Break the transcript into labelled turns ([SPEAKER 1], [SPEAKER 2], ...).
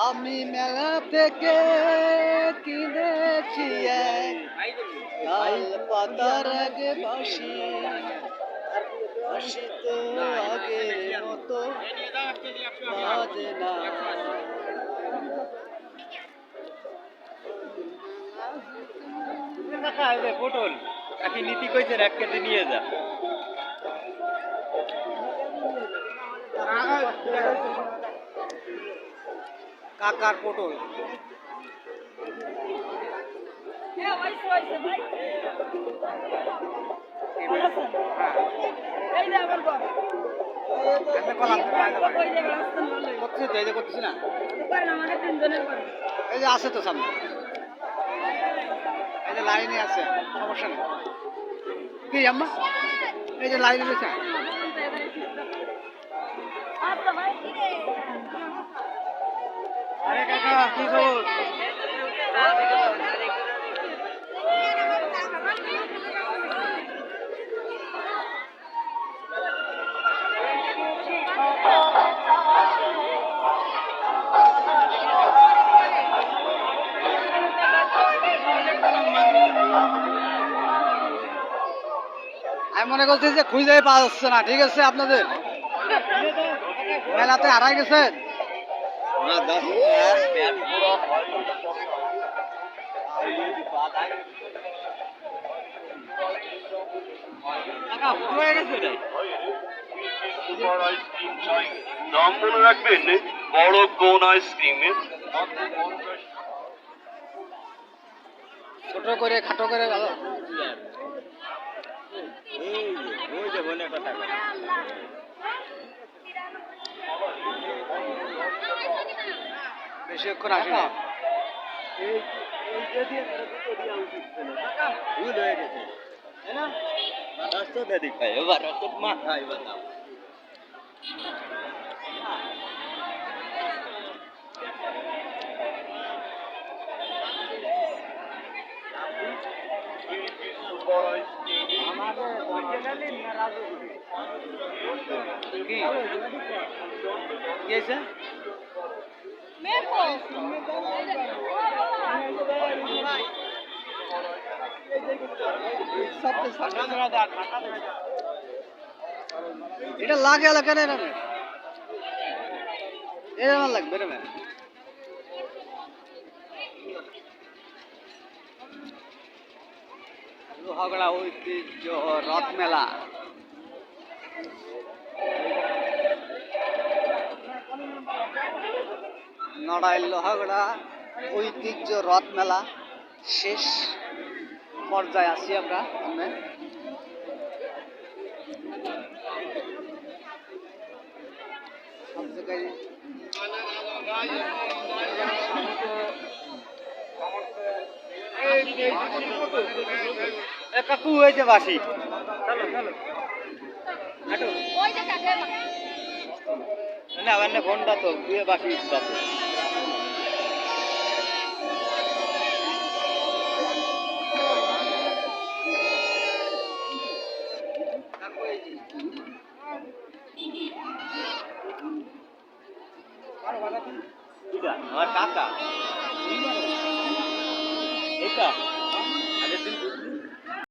[SPEAKER 1] আমি মেলা থেকে কিনেছি এক লাল পাতার আগে বাসি, বাসি তো আগের মতো বাজে না।
[SPEAKER 2] পটল কাকি নীতি কইছেন 1 কেজি নিয়ে যা।
[SPEAKER 1] কাকার পটল করতেছি না, এই যে আছে তো সামনে, এই যে লাইনে আছে, সমস্যা নেই। কি আম্মা এই যে লাইনে রয়েছে। আরে কাকা কি খবর? আমি মনে করছি যে খুঁজে পাওয়া যাচ্ছে না। ঠিক আছে, আপনাদের মেলাতে হারাই গেছেন।
[SPEAKER 3] দাম মনে রাখবেন, বড় কোন আইসক্রিমের
[SPEAKER 1] ছোট করে খাটো করে বেশিক্ষণ আসে না।
[SPEAKER 2] ভুল হয়ে গেছে, তাই না? রাস্তা দেখ ভাই, এবার রাস্তা মাথা এবার দাও।
[SPEAKER 1] এটা লাগে এলাকা নেই, এটা না লাগবে রে ম্যাম। লোহাগড়া ঐতিহ্য রথ মেলা। নড়াইল লোহাগড়া ঐতিহ্য রথ মেলা শেষ পর্যায়ে আছি আমরা। সব জায়গায়
[SPEAKER 2] কাকু ওই যে বাসি, না মানে ফোনটা তো দুয়ে বাসি আছে। আমার কাকা এটা